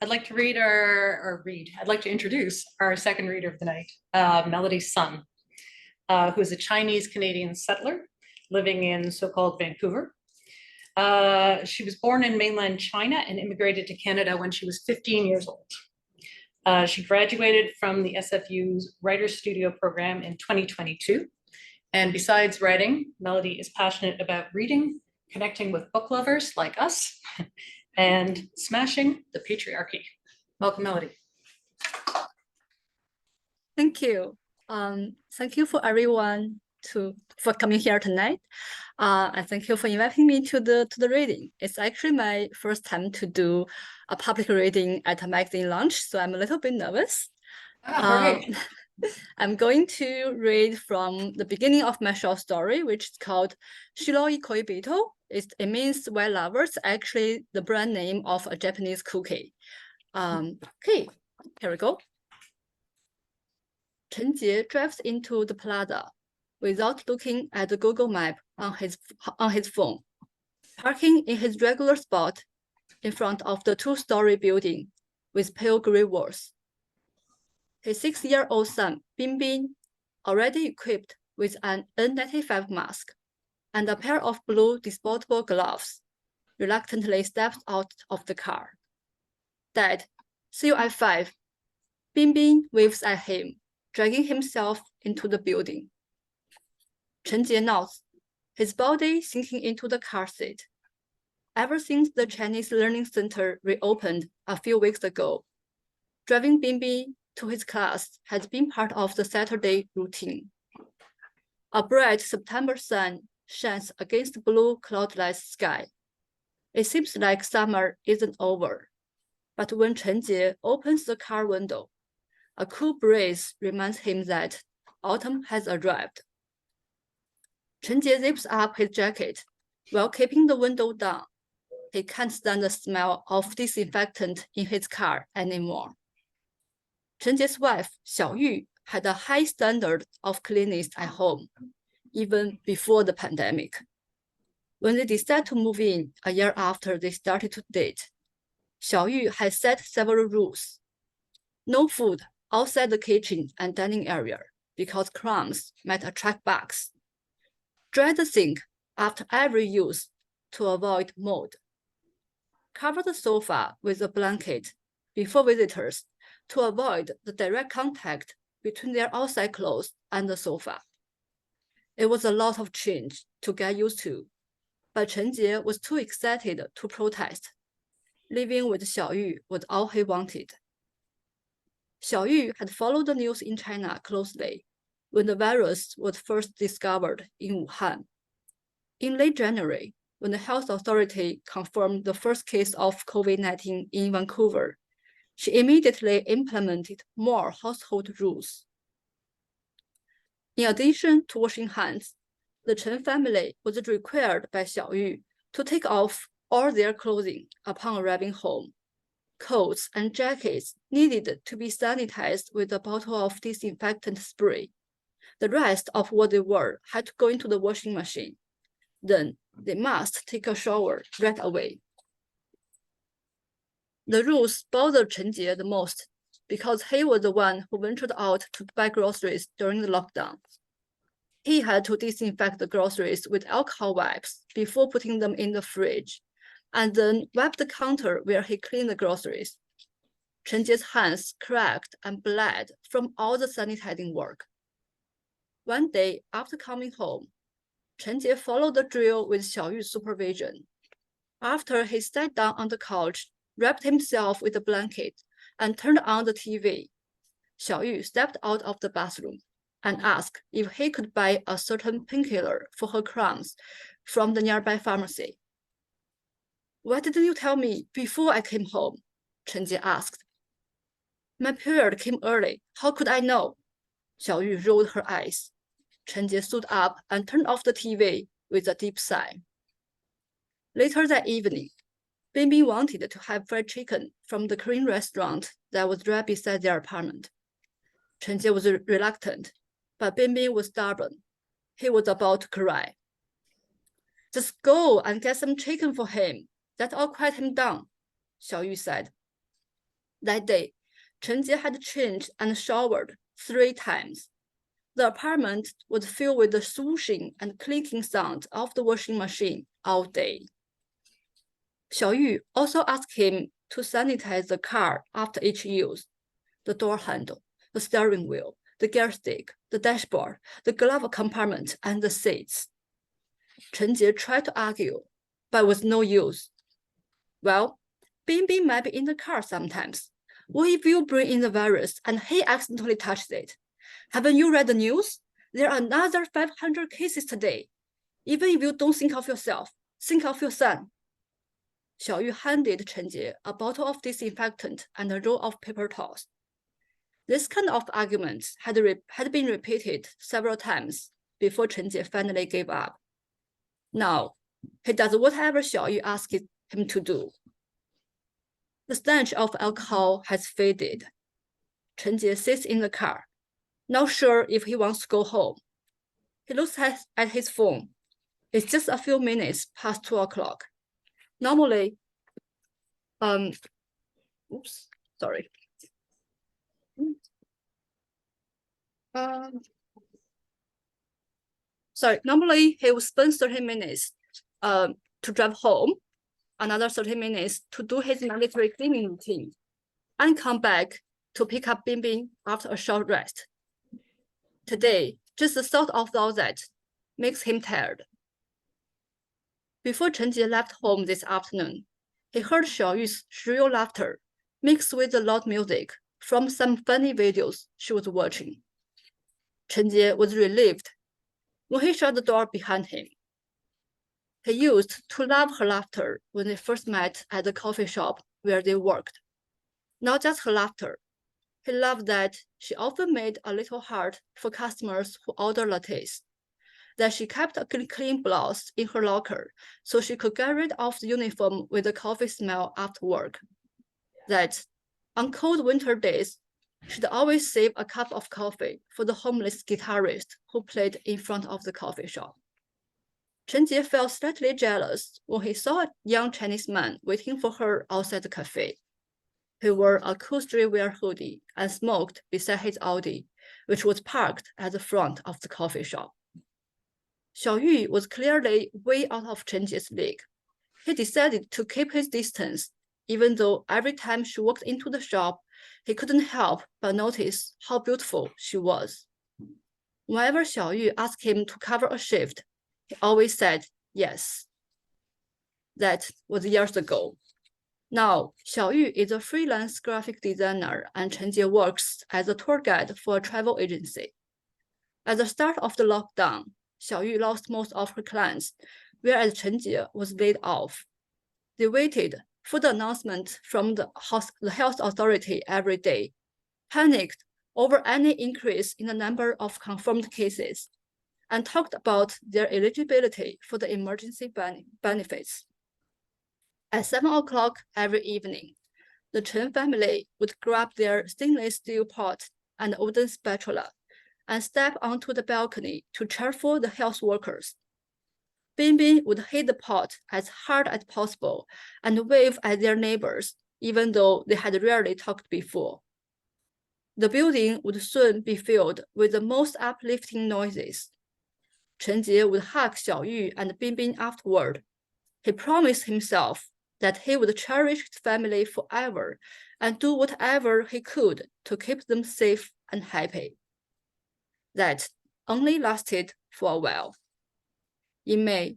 I'd like to I'd like to introduce our second reader of the night, Melody Sun, who is a Chinese-Canadian settler living in so-called Vancouver. She was born in mainland China and immigrated to Canada when she was 15 years old. She graduated from the SFU's Writer's Studio program in 2022. And besides writing, Melody is passionate about reading, connecting with book lovers like us, and smashing the patriarchy. Welcome, Melody. Thank you. Thank you for everyone for coming here tonight. And thank you for inviting me to the reading. It's actually my first time to do a public reading at a magazine launch, so I'm a little bit nervous. Great. I'm going to read from the beginning of my short story, which is called Shiroi Koibito. It means white lovers, actually the brand name of a Japanese cookie. Okay, here we go. Chen Jie drives into the plaza without looking at the Google map on his phone, parking in his regular spot in front of the two-story building with pale gray walls. His 6-year-old son, Binbin, already equipped with an N95 mask and a pair of blue disposable gloves, reluctantly steps out of the car. Dad, see you at 5. Binbin waves at him, dragging himself into the building. Chen Jie nods, his body sinking into the car seat. Ever since the Chinese Learning Center reopened a few weeks ago, driving Binbin to his class has been part of the Saturday routine. A bright September sun shines against blue cloudless sky. It seems like summer isn't over, but when Chen Jie opens the car window, a cool breeze reminds him that autumn has arrived. Chen Jie zips up his jacket while keeping the window down. He can't stand the smell of disinfectant in his car anymore. Chen Jie's wife, Xiaoyu, had a high standard of cleanliness at home, even before the pandemic. When they decided to move in a year after they started to date, Xiaoyu had set several rules. No food outside the kitchen and dining area because crumbs might attract bugs. Dry the sink after every use to avoid mold. Cover the sofa with a blanket before visitors to avoid the direct contact between their outside clothes and the sofa. It was a lot of change to get used to, but Chen Jie was too excited to protest. Living with Xiaoyu was all he wanted. Xiaoyu had followed the news in China closely when the virus was first discovered in Wuhan. In late January, when the health authority confirmed the first case of COVID-19 in Vancouver, she immediately implemented more household rules. In addition to washing hands, the Chen family was required by Xiaoyu to take off all their clothing upon arriving home. Coats and jackets needed to be sanitized with a bottle of disinfectant spray. The rest of what they wore had to go into the washing machine. Then they must take a shower right away. The rules bothered Chen Jie the most because he was the one who ventured out to buy groceries during the lockdown. He had to disinfect the groceries with alcohol wipes before putting them in the fridge, and then wipe the counter where he cleaned the groceries. Chen Jie's hands cracked and bled from all the sanitizing work. One day after coming home, Chen Jie followed the drill with Xiaoyu's supervision. After he sat down on the couch, wrapped himself with a blanket, and turned on the TV, Xiaoyu stepped out of the bathroom and asked if he could buy a certain painkiller for her cramps from the nearby pharmacy. Why didn't you tell me before I came home? Chen Jie asked. My period came early. How could I know? Xiaoyu rolled her eyes. Chen Jie stood up and turned off the TV with a deep sigh. Later that evening, Binbin wanted to have fried chicken from the Korean restaurant that was right beside their apartment. Chen Jie was reluctant, but Binbin was stubborn. He was about to cry. Just go and get some chicken for him. That'll quiet him down, Xiaoyu said. That day, Chen Jie had changed and showered 3 times. The apartment was filled with the swooshing and clicking sound of the washing machine all day. Xiaoyu also asked him to sanitize the car after each use: the door handle, the steering wheel, the gear stick, the dashboard, the glove compartment, and the seats. Chen Jie tried to argue, but with no use. Well, Bingbing might be in the car sometimes. What if you bring in the virus and he accidentally touches it? Haven't you read the news? There are another 500 cases today. Even if you don't think of yourself, think of your son. Xiaoyu handed Chen Jie a bottle of disinfectant and a roll of paper towels. This kind of argument had been repeated several times before Chen Jie finally gave up. Now, he does whatever Xiaoyu asks him to do. The stench of alcohol has faded. Chen Jie sits in the car, not sure if he wants to go home. He looks at his phone. It's just a few minutes past 2 o'clock. Normally, normally he would spend 30 minutes to drive home, another 30 minutes to do his mandatory cleaning routine, and come back to pick up Bingbing after a short rest. Today, just the thought of all that makes him tired. Before Chen Jie left home this afternoon, he heard Xiaoyu's shrill laughter mixed with the loud music from some funny videos she was watching. Chen Jie was relieved when he shut the door behind him. He used to love her laughter when they first met at the coffee shop where they worked. Not just her laughter, he loved that she often made a little heart for customers who ordered lattes, that she kept a clean blouse in her locker so she could get rid of the uniform with the coffee smell after work, that on cold winter days, she'd always save a cup of coffee for the homeless guitarist who played in front of the coffee shop. Chen Jie felt slightly jealous when he saw a young Chinese man waiting for her outside the cafe. He wore a cool streetwear hoodie and smoked beside his Audi, which was parked at the front of the coffee shop. Xiaoyu was clearly way out of Chen Jie's league. He decided to keep his distance, even though every time she walked into the shop, he couldn't help but notice how beautiful she was. Whenever Xiaoyu asked him to cover a shift, he always said yes. That was years ago. Now, Xiaoyu is a freelance graphic designer and Chen Jie works as a tour guide for a travel agency. At the start of the lockdown, Xiaoyu lost most of her clients, whereas Chen Jie was laid off. They waited for the announcement from the health authority every day, panicked over any increase in the number of confirmed cases, and talked about their eligibility for the emergency benefits. At 7 o'clock every evening, the Chen family would grab their stainless steel pot and wooden spatula and step onto the balcony to cheer for the health workers. Bingbing would hit the pot as hard as possible and wave at their neighbors, even though they had rarely talked before. The building would soon be filled with the most uplifting noises. Chen Jie would hug Xiaoyu and Bingbing afterward. He promised himself that he would cherish his family forever and do whatever he could to keep them safe and happy. That only lasted for a while. In May,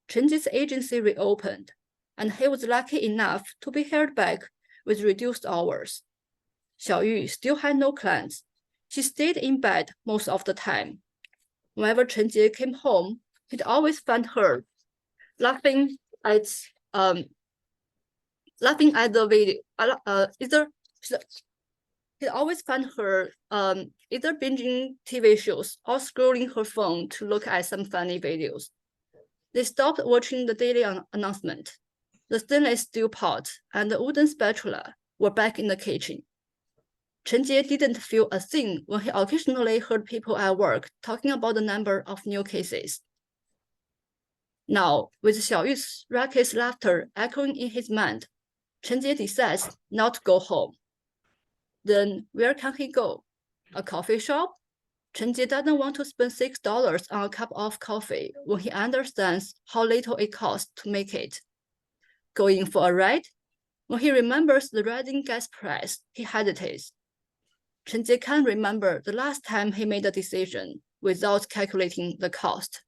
Chen Jie's agency reopened, and he was lucky enough to be hired back with reduced hours. Xiaoyu still had no clients. She stayed in bed most of the time. Whenever Chen Jie came home, he'd always find her laughing at the video. He'd always find her either binging TV shows or scrolling her phone to look at some funny videos. They stopped watching the daily announcement. The stainless steel pot and the wooden spatula were back in the kitchen. Chen Jie didn't feel a thing when he occasionally heard people at work talking about the number of new cases. Now, with Xiaoyu's raucous laughter echoing in his mind, Chen Jie decides not to go home. Then where can he go? A coffee shop? Chenjie doesn't want to spend $6 on a cup of coffee when he understands how little it costs to make it. Going for a ride? When he remembers the rising gas price, he hesitates. Chenjie can't remember the last time he made a decision without calculating the cost.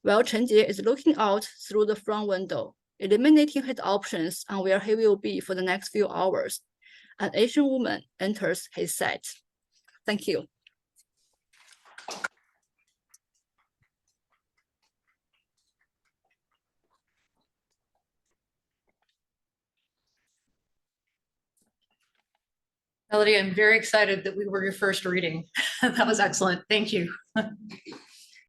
While Chenjie is looking out through the front window, eliminating his options on where he will be for the next few hours, an Asian woman enters his set. Thank you. Melody, I'm very excited that we were your first reading. That was excellent. Thank you.